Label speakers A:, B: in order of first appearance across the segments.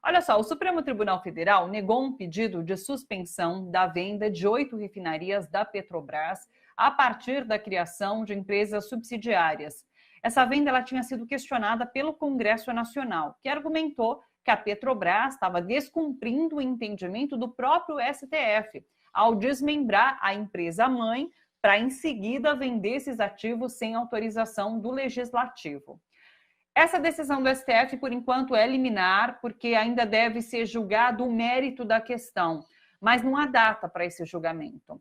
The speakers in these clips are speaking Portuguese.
A: Olha só, o Supremo Tribunal Federal negou um pedido de suspensão da venda de 8 refinarias da Petrobras a partir da criação de empresas subsidiárias. Essa venda ela tinha sido questionada pelo Congresso Nacional, que argumentou que a Petrobras estava descumprindo o entendimento do próprio STF, ao desmembrar a empresa-mãe para, em seguida, vender esses ativos sem autorização do Legislativo. Essa decisão do STF, por enquanto, é liminar, porque ainda deve ser julgado o mérito da questão, mas não há data para esse julgamento.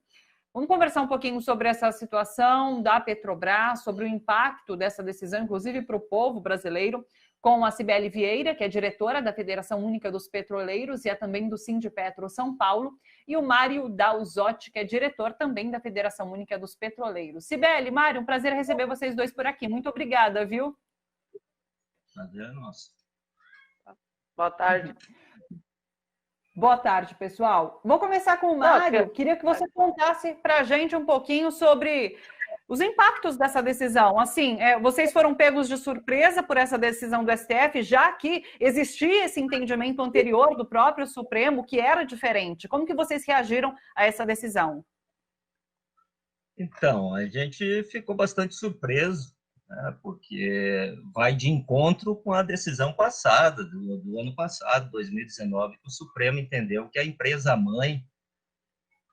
A: Vamos conversar um pouquinho sobre essa situação da Petrobras, sobre o impacto dessa decisão, inclusive para o povo brasileiro, com a Cibele Vieira, que é diretora da Federação Única dos Petroleiros e é também do Sindipetro São Paulo, e o Mário Dalzotti, que é diretor também da Federação Única dos Petroleiros. Cibele, Mário, um prazer receber vocês dois por aqui. Muito obrigada, viu?
B: Prazer é nosso.
A: Boa tarde. Boa tarde, pessoal. Vou começar com o Mário. Queria que você contasse para a gente um pouquinho sobre os impactos dessa decisão. Assim, vocês foram pegos de surpresa por essa decisão do STF, já que existia esse entendimento anterior do próprio Supremo, que era diferente. Como que vocês reagiram a essa decisão?
B: Então, a gente ficou bastante surpreso, né, porque vai de encontro com a decisão passada, do ano passado, 2019, que o Supremo entendeu que a empresa-mãe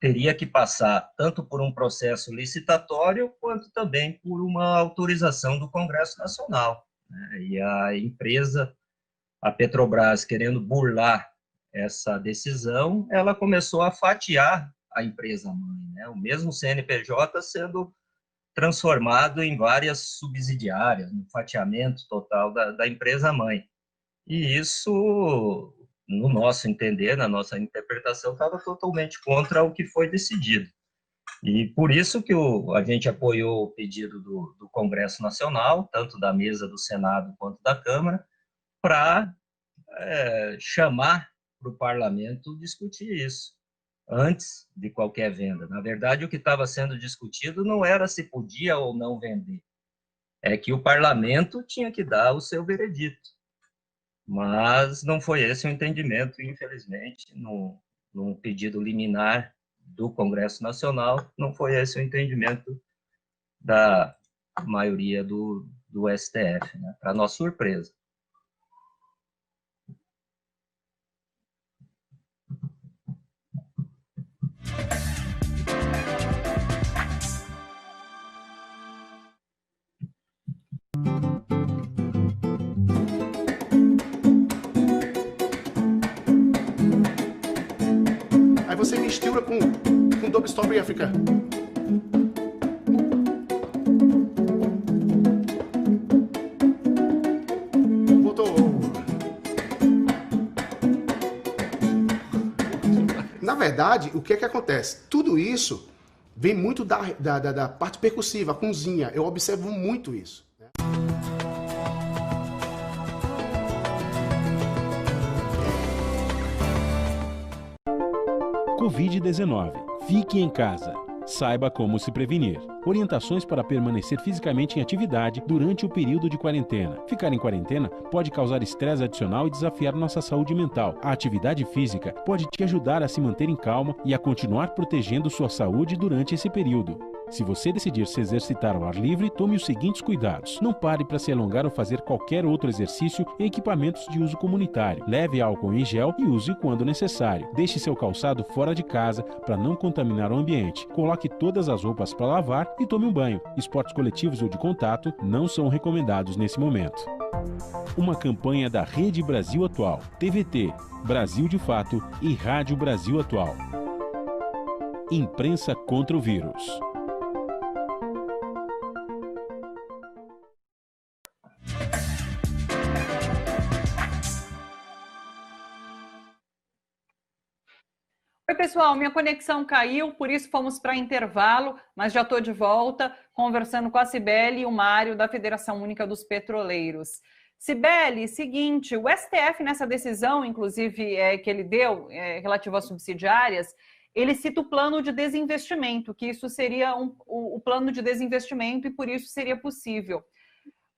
B: teria que passar tanto por um processo licitatório, quanto também por uma autorização do Congresso Nacional, né? E a empresa, a Petrobras, querendo burlar essa decisão, ela começou a fatiar a empresa-mãe, né? O mesmo CNPJ sendo transformado em várias subsidiárias, no fatiamento total da empresa-mãe. E isso, no nosso entender, na nossa interpretação, estava totalmente contra o que foi decidido. E por isso que a gente apoiou o pedido do Congresso Nacional, tanto da mesa do Senado quanto da Câmara, para chamar para o parlamento discutir isso, antes de qualquer venda. Na verdade, o que estava sendo discutido não era se podia ou não vender, é que o parlamento tinha que dar o seu veredito. Mas não foi esse o entendimento, infelizmente, num pedido liminar do Congresso Nacional, não foi esse o entendimento da maioria do STF, né? Para nossa surpresa.
C: Aí você mistura com Double Strawberry Africa. Voltou. Na verdade, o que é que acontece? Tudo isso vem muito da parte percussiva, a cozinha. Eu observo muito isso.
D: Covid-19. Fique em casa. Saiba como se prevenir. Orientações para permanecer fisicamente em atividade durante o período de quarentena. Ficar em quarentena pode causar estresse adicional e desafiar nossa saúde mental. A atividade física pode te ajudar a se manter em calma e a continuar protegendo sua saúde durante esse período. Se você decidir se exercitar ao ar livre, tome os seguintes cuidados. Não pare para se alongar ou fazer qualquer outro exercício em equipamentos de uso comunitário. Leve álcool em gel e use quando necessário. Deixe seu calçado fora de casa para não contaminar o ambiente. Coloque todas as roupas para lavar e tome um banho. Esportes coletivos ou de contato não são recomendados nesse momento. Uma campanha da Rede Brasil Atual, TVT, Brasil de Fato e Rádio Brasil Atual. Imprensa contra o vírus.
A: Oi, pessoal, minha conexão caiu, por isso fomos para intervalo, mas já estou de volta conversando com a Cibele e o Mário da Federação Única dos Petroleiros. Cibele, seguinte, o STF nessa decisão, inclusive, que ele deu, relativo às subsidiárias, ele cita o plano de desinvestimento, que isso seria o plano de desinvestimento e por isso seria possível.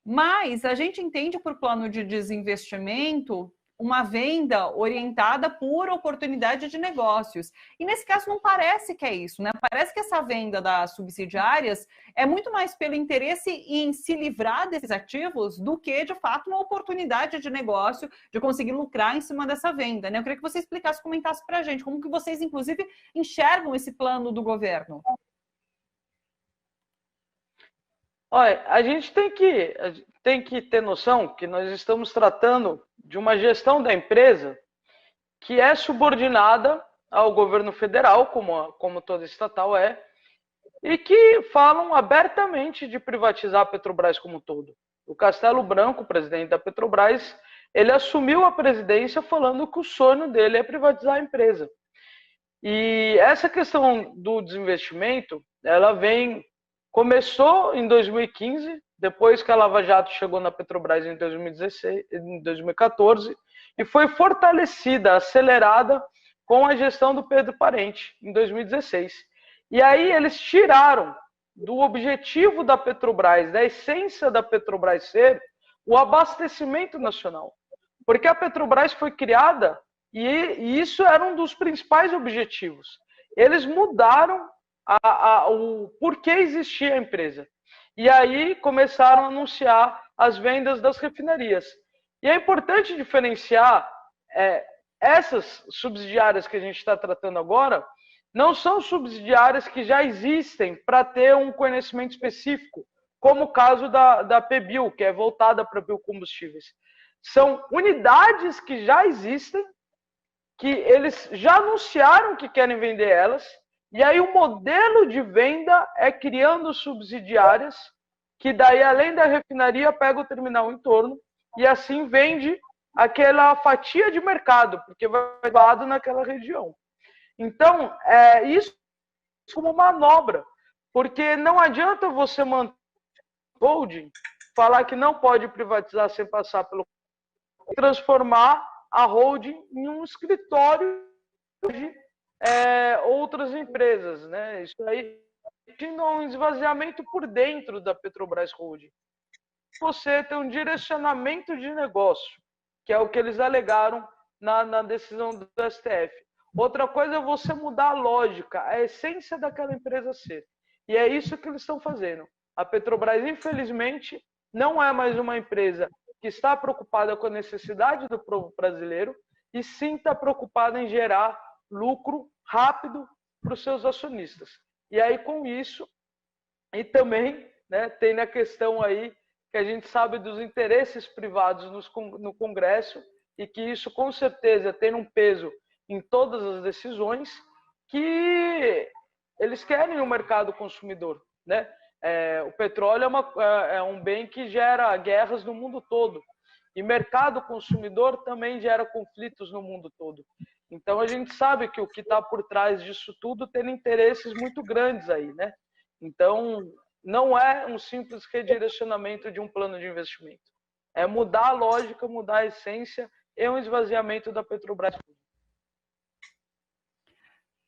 A: Mas a gente entende por plano de desinvestimento uma venda orientada por oportunidade de negócios. E nesse caso não parece que é isso, né? Parece que essa venda das subsidiárias é muito mais pelo interesse em se livrar desses ativos do que, de fato, uma oportunidade de negócio, de conseguir lucrar em cima dessa venda, né? Eu queria que você explicasse, comentasse para a gente como que vocês, inclusive, enxergam esse plano do governo.
E: Olha, a gente tem que ter noção que nós estamos tratando de uma gestão da empresa que é subordinada ao governo federal, como toda estatal é, e que falam abertamente de privatizar a Petrobras como um todo. O Castelo Branco, presidente da Petrobras, ele assumiu a presidência falando que o sonho dele é privatizar a empresa. E essa questão do desinvestimento, ela começou em 2015, depois que a Lava Jato chegou na Petrobras em 2014, e foi fortalecida, acelerada com a gestão do Pedro Parente, em 2016. E aí eles tiraram do objetivo da Petrobras, da essência da Petrobras ser o abastecimento nacional. Porque a Petrobras foi criada e isso era um dos principais objetivos. Eles mudaram o porquê existia a empresa. E aí começaram a anunciar as vendas das refinarias. E é importante diferenciar essas subsidiárias que a gente está tratando agora, não são subsidiárias que já existem para ter um conhecimento específico, como o caso da PBio, que é voltada para biocombustíveis. São unidades que já existem, que eles já anunciaram que querem vender elas, e aí o modelo de venda é criando subsidiárias, que daí, além da refinaria, pega o terminal em torno, e assim vende aquela fatia de mercado, porque vai dado naquela região. Então, isso como manobra, porque não adianta você manter holding, falar que não pode privatizar sem passar pelo... transformar a holding em um escritório de outras empresas, né? Isso aí tinha um esvaziamento por dentro da Petrobras Holding. Você tem um direcionamento de negócio, que é o que eles alegaram na decisão do STF. Outra coisa é você mudar a lógica, a essência daquela empresa ser. E é isso que eles estão fazendo. A Petrobras, infelizmente, não é mais uma empresa que está preocupada com a necessidade do povo brasileiro e sim está preocupada em gerar lucro rápido para os seus acionistas. E aí, com isso, e também, né, tem a questão aí que a gente sabe dos interesses privados no Congresso e que isso, com certeza, tem um peso em todas as decisões, que eles querem o mercado consumidor, né? O petróleo é um bem que gera guerras no mundo todo. E mercado consumidor também gera conflitos no mundo todo. Então, a gente sabe que o que está por trás disso tudo tem interesses muito grandes aí, né? Então, não é um simples redirecionamento de um plano de investimento. É mudar a lógica, mudar a essência e um esvaziamento da Petrobras.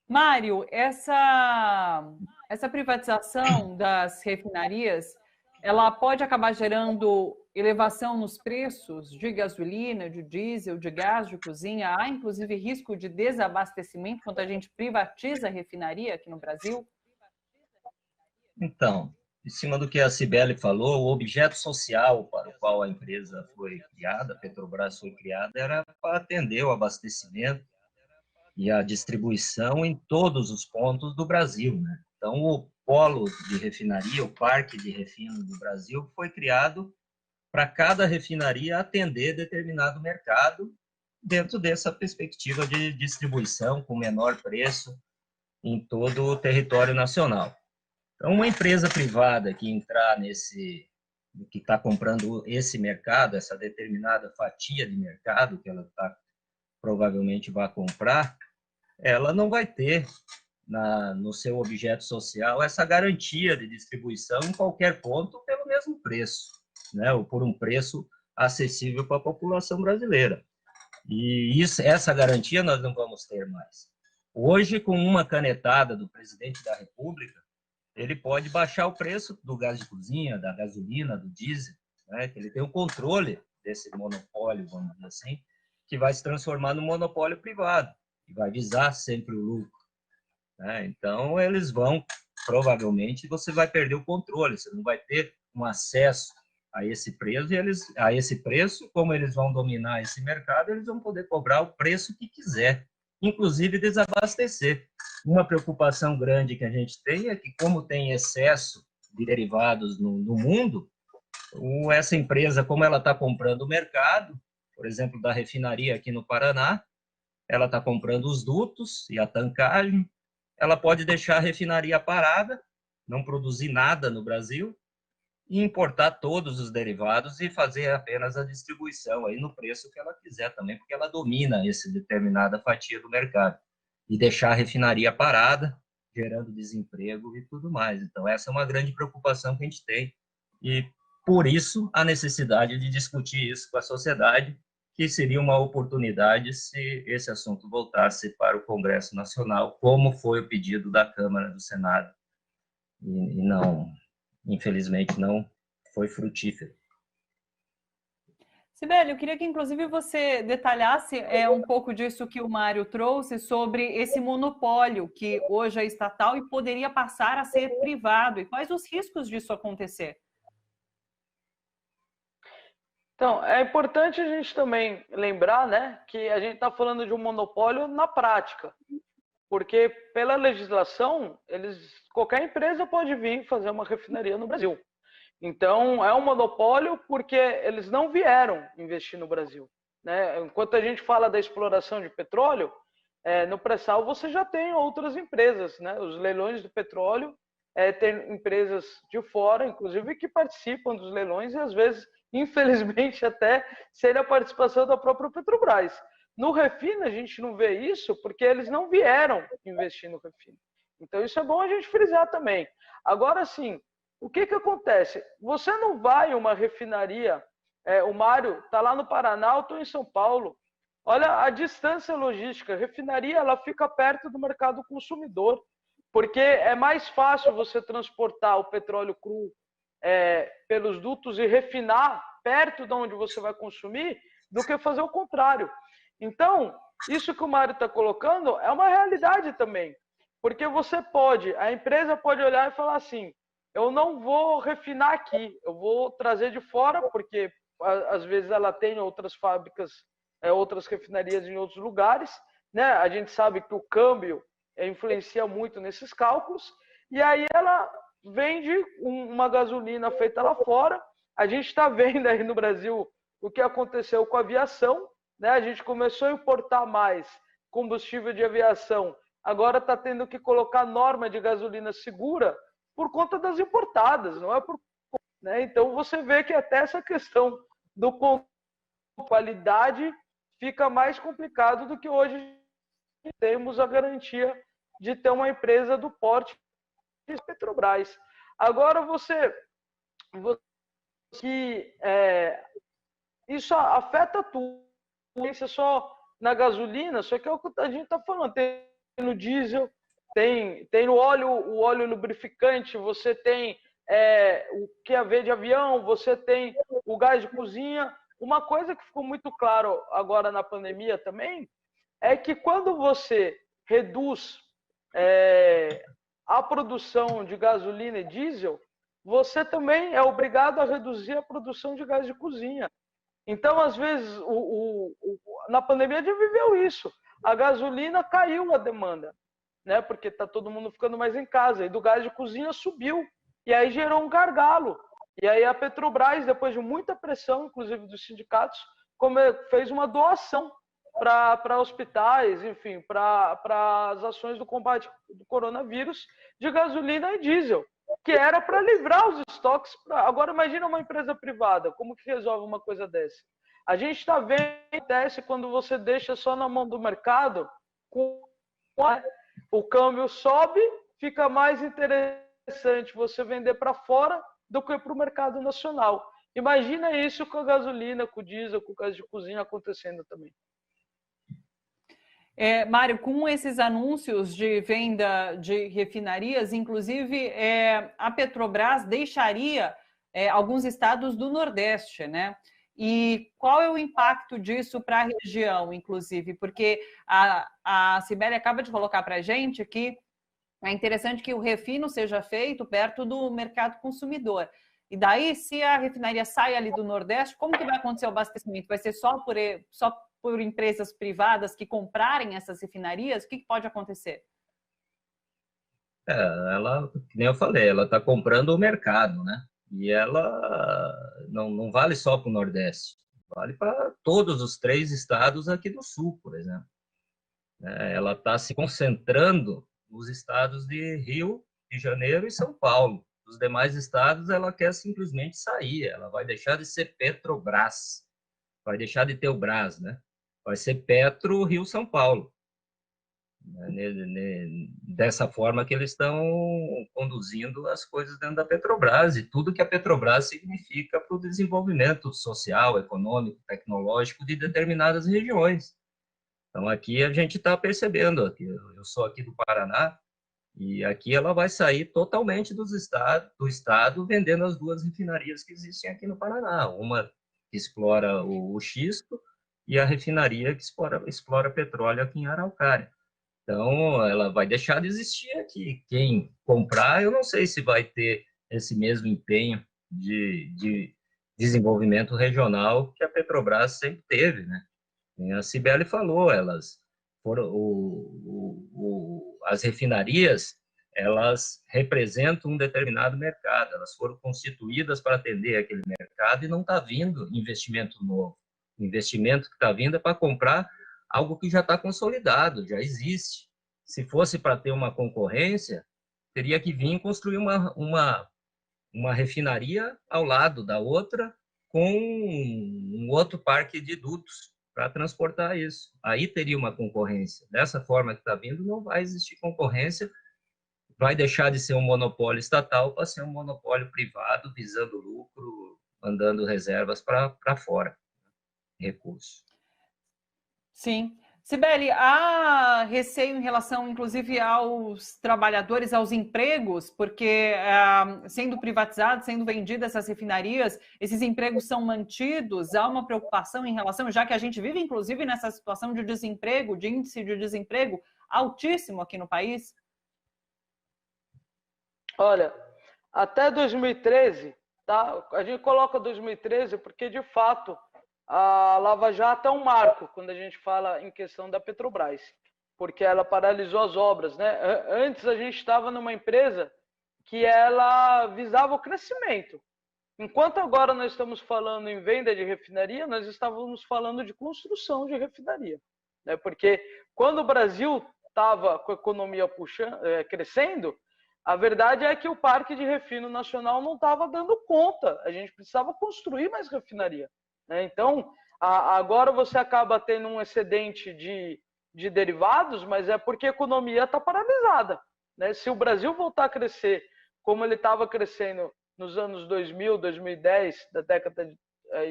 A: Mário, essa privatização das refinarias, ela pode acabar gerando elevação nos preços de gasolina, de diesel, de gás de cozinha? Há, inclusive, risco de desabastecimento quando a gente privatiza a refinaria aqui no Brasil?
B: Então, em cima do que a Cibele falou, o objeto social para o qual a empresa foi criada, a Petrobras foi criada, era para atender o abastecimento e a distribuição em todos os pontos do Brasil, né? Então, o polo de refinaria, o parque de refino do Brasil, foi criado para cada refinaria atender determinado mercado dentro dessa perspectiva de distribuição com menor preço em todo o território nacional. Então, uma empresa privada que entrar que está comprando esse mercado, essa determinada fatia de mercado que ela provavelmente vai comprar, ela não vai ter no seu objeto social essa garantia de distribuição em qualquer ponto pelo mesmo preço, né? Ou por um preço acessível para a população brasileira. E essa garantia nós não vamos ter mais. Hoje, com uma canetada do presidente da República, ele pode baixar o preço do gás de cozinha, da gasolina, do diesel, né? Que ele tem o controle desse monopólio, vamos dizer assim, que vai se transformar no monopólio privado, que vai visar sempre o lucro, né? Então, eles vão, provavelmente, você vai perder o controle, você não vai ter um acesso a esse preço, como eles vão dominar esse mercado, eles vão poder cobrar o preço que quiser, inclusive desabastecer. Uma preocupação grande que a gente tem é que, como tem excesso de derivados no mundo, essa empresa, como ela está comprando o mercado, por exemplo, da refinaria aqui no Paraná, ela está comprando os dutos e a tankagem, ela pode deixar a refinaria parada, não produzir nada no Brasil, e importar todos os derivados e fazer apenas a distribuição aí no preço que ela quiser também, porque ela domina essa determinada fatia do mercado. E deixar a refinaria parada, gerando desemprego e tudo mais. Então, essa é uma grande preocupação que a gente tem. E, por isso, a necessidade de discutir isso com a sociedade, que seria uma oportunidade se esse assunto voltasse para o Congresso Nacional, como foi o pedido da Câmara e do Senado. E não... Infelizmente, não foi frutífero.
A: Sibeli, eu queria que, inclusive, você detalhasse um pouco disso que o Mário trouxe sobre esse monopólio que hoje é estatal e poderia passar a ser privado. E quais os riscos disso acontecer?
E: Então, é importante a gente também lembrar, né, que a gente está falando de um monopólio na prática. Porque, pela legislação, qualquer empresa pode vir fazer uma refinaria no Brasil. Então, é um monopólio porque eles não vieram investir no Brasil, né? Enquanto a gente fala da exploração de petróleo, no pré-sal você já tem outras empresas, né? Os leilões do petróleo tem empresas de fora, inclusive, que participam dos leilões e, às vezes, infelizmente, até sem a participação da própria Petrobras. No refino, a gente não vê isso porque eles não vieram investir no refino. Então, isso é bom a gente frisar também. Agora, sim, o que acontece? Você não vai a uma refinaria, o Mário está lá no Paraná, eu estou em São Paulo. Olha a distância logística. A refinaria ela fica perto do mercado consumidor, porque é mais fácil você transportar o petróleo cru pelos dutos e refinar perto de onde você vai consumir do que fazer o contrário. Então, isso que o Mário está colocando é uma realidade também, porque a empresa pode olhar e falar assim, eu não vou refinar aqui, eu vou trazer de fora, porque às vezes ela tem outras fábricas, outras refinarias em outros lugares, né? A gente sabe que o câmbio influencia muito nesses cálculos, e aí ela vende uma gasolina feita lá fora. A gente está vendo aí no Brasil o que aconteceu com a aviação, né? A gente começou a importar mais combustível de aviação, agora está tendo que colocar norma de gasolina segura por conta das importadas, não é por... né? Então você vê que até essa questão do qualidade fica mais complicado do que hoje temos a garantia de ter uma empresa do porte de Petrobras. Agora isso afeta tudo. Isso é só na gasolina, só que é o que a gente está falando. Tem no diesel, tem no óleo, o óleo lubrificante, você tem o QAV de avião, você tem o gás de cozinha. Uma coisa que ficou muito claro agora na pandemia também é que quando você reduz a produção de gasolina e diesel, você também é obrigado a reduzir a produção de gás de cozinha. Então, às vezes, na pandemia a gente viveu isso. A gasolina caiu a demanda, né? Porque está todo mundo ficando mais em casa. E do gás de cozinha subiu. E aí gerou um gargalo. E aí a Petrobras, depois de muita pressão, inclusive dos sindicatos, fez uma doação para hospitais, enfim, para as ações do combate do coronavírus de gasolina e diesel, que era para livrar os estoques. Agora, imagina uma empresa privada, como que resolve uma coisa dessa? A gente está vendo que acontece quando você deixa só na mão do mercado, o câmbio sobe, fica mais interessante você vender para fora do que para o mercado nacional. Imagina isso com a gasolina, com o diesel, com o gás de cozinha acontecendo também.
A: Mário, com esses anúncios de venda de refinarias, inclusive a Petrobras deixaria alguns estados do Nordeste, né? E qual é o impacto disso para a região, inclusive? Porque a Cibele acaba de colocar para a gente que é interessante que o refino seja feito perto do mercado consumidor. E daí, se a refinaria sai ali do Nordeste, como que vai acontecer o abastecimento? Vai ser só por empresas privadas que comprarem essas refinarias? O que pode acontecer?
B: Ela, que nem eu falei, ela está comprando o mercado, né? E ela não vale só para o Nordeste, vale para todos os 3 estados aqui do Sul, por exemplo. Ela está se concentrando nos estados de Rio de Janeiro e São Paulo. Os demais estados, ela quer simplesmente sair, ela vai deixar de ser Petrobras, vai deixar de ter o Brás, né? Vai ser Petro Rio São Paulo. Dessa forma que eles estão conduzindo as coisas dentro da Petrobras e tudo que a Petrobras significa para o desenvolvimento social, econômico, tecnológico de determinadas regiões. Então, aqui a gente está percebendo, aqui, eu sou aqui do Paraná, e aqui ela vai sair totalmente do estado vendendo as 2 refinarias que existem aqui no Paraná. Uma que explora o xisto e a refinaria que explora petróleo aqui em Araucária. Então, ela vai deixar de existir aqui. Quem comprar, eu não sei se vai ter esse mesmo empenho de desenvolvimento regional que a Petrobras sempre teve, né? A Cibele falou, elas foram as refinarias, elas representam um determinado mercado, elas foram constituídas para atender aquele mercado e não está vindo investimento novo. O investimento que está vindo é para comprar algo que já está consolidado, já existe. Se fosse para ter uma concorrência, teria que vir construir uma refinaria ao lado da outra com um outro parque de dutos para transportar isso. Aí teria uma concorrência. Dessa forma que está vindo, não vai existir concorrência, vai deixar de ser um monopólio estatal para ser um monopólio privado, visando lucro, mandando reservas para fora, recursos.
A: Sim. Cibele, há receio em relação, inclusive, aos trabalhadores, aos empregos, porque sendo privatizadas, sendo vendidas essas refinarias, esses empregos são mantidos? Há uma preocupação em relação, já que a gente vive, inclusive, nessa situação de desemprego, de índice de desemprego altíssimo aqui no país?
E: Olha, até 2013, tá? A gente coloca 2013 porque, de fato, a Lava Jato é um marco quando a gente fala em questão da Petrobras, porque ela paralisou as obras, né? Antes a gente estava numa empresa que ela visava o crescimento. Enquanto agora nós estamos falando em venda de refinaria, nós estávamos falando de construção de refinaria, né? Porque quando o Brasil estava com a economia crescendo, a verdade é que o parque de refino nacional não estava dando conta. A gente precisava construir mais refinaria. Então, agora você acaba tendo um excedente de derivados, mas é porque a economia está paralisada. Se o Brasil voltar a crescer como ele estava crescendo nos anos 2000, 2010, da década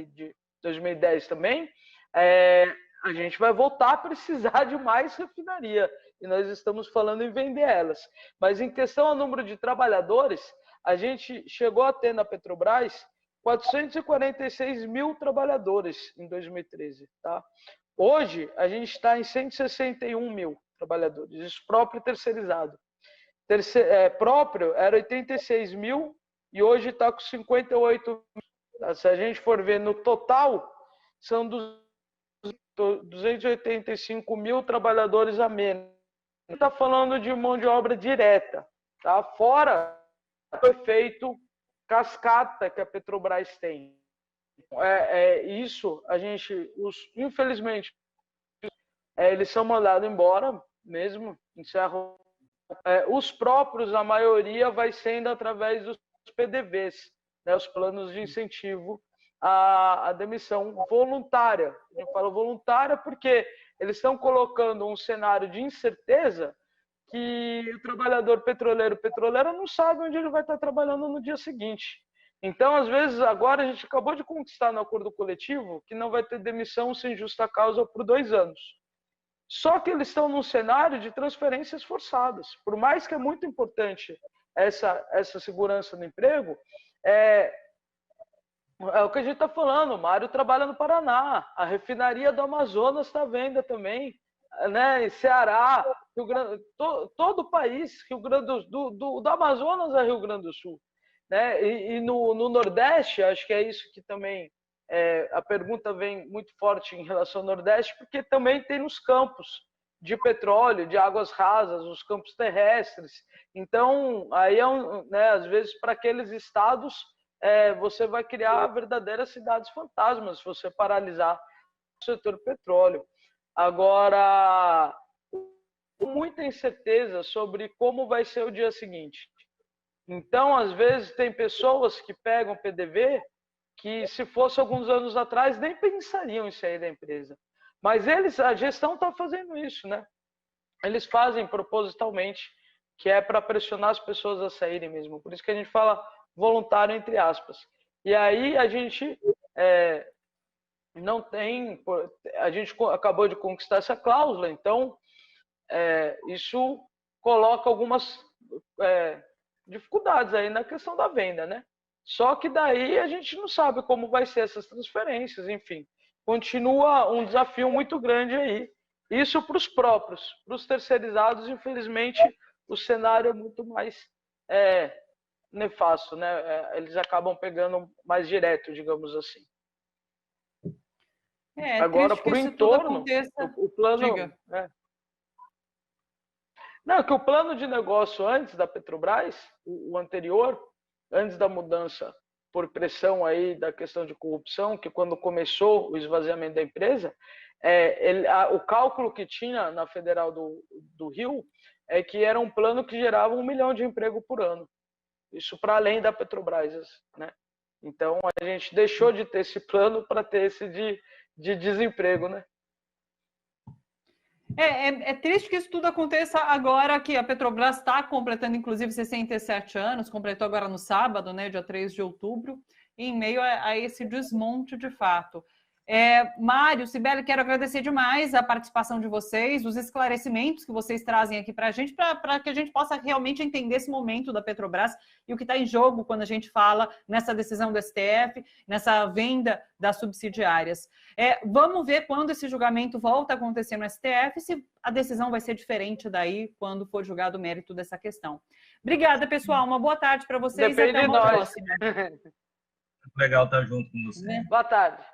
E: de 2010 também, a gente vai voltar a precisar de mais refinaria. E nós estamos falando em vender elas. Mas em questão ao número de trabalhadores, a gente chegou a ter na Petrobras 446 mil trabalhadores em 2013. Tá? Hoje, a gente está em 161 mil trabalhadores, isso próprio e terceirizado. Próprio era 86 mil e hoje está com 58 mil. Se a gente for ver no total, são 285 mil trabalhadores a menos. Está falando de mão de obra direta, tá? Fora o efeito cascata que a Petrobras tem. Isso, a gente, infelizmente, eles são mandados embora mesmo, encerram. Os próprios, a maioria, vai sendo através dos PDVs, né, os planos de incentivo à demissão voluntária. Eu falo voluntária porque eles estão colocando um cenário de incerteza que o trabalhador petroleira não sabe onde ele vai estar trabalhando no dia seguinte. Então, às vezes, agora a gente acabou de conquistar no acordo coletivo que não vai ter demissão sem justa causa por 2 anos. Só que eles estão num cenário de transferências forçadas. Por mais que é muito importante essa segurança no emprego, É o que a gente está falando, o Mário trabalha no Paraná, a refinaria do Amazonas está à venda também, né? Em Ceará, Rio Grande, todo o país, Rio Grande do Amazonas a Rio Grande do Sul, né? E no Nordeste, acho que é isso que também a pergunta vem muito forte em relação ao Nordeste, porque também tem os campos de petróleo, de águas rasas, os campos terrestres. Então, aí né, às vezes para aqueles estados você vai criar verdadeiras cidades fantasmas se você paralisar o setor petróleo. Agora, muita incerteza sobre como vai ser o dia seguinte. Então, às vezes, tem pessoas que pegam PDV que, se fosse alguns anos atrás, nem pensariam em sair da empresa. Mas a gestão está fazendo isso, né? Eles fazem propositalmente, que é para pressionar as pessoas a saírem mesmo. Por isso que a gente fala voluntário, entre aspas. E aí a gente não tem... A gente acabou de conquistar essa cláusula, então isso coloca algumas dificuldades aí na questão da venda, né? Só que daí a gente não sabe como vai ser essas transferências, enfim. Continua um desafio muito grande aí. Isso para os próprios. Para os terceirizados, infelizmente, o cenário é muito mais nefasto, né? Eles acabam pegando mais direto, digamos assim. Agora, para o entorno, o plano... Não, que o plano de negócio antes da Petrobras, o anterior, antes da mudança por pressão aí da questão de corrupção, que quando começou o esvaziamento da empresa, o cálculo que tinha na Federal do Rio é que era um plano que gerava 1 milhão de emprego por ano. Isso para além da Petrobras, né? Então, a gente deixou de ter esse plano para ter esse de desemprego, né?
A: É triste que isso tudo aconteça agora que a Petrobras está completando, inclusive, 67 anos, completou agora no sábado, né, dia 3 de outubro, em meio a esse desmonte de fato. Mário, Cibele, quero agradecer demais a participação de vocês, os esclarecimentos que vocês trazem aqui para a gente, para que a gente possa realmente entender esse momento da Petrobras e o que está em jogo quando a gente fala nessa decisão do STF, nessa venda das subsidiárias. Vamos ver quando esse julgamento volta a acontecer no STF, se a decisão vai ser diferente daí quando for julgado o mérito dessa questão. Obrigada, pessoal. Uma boa tarde para vocês e até uma próxima.
B: Legal estar junto com você.
E: Boa tarde.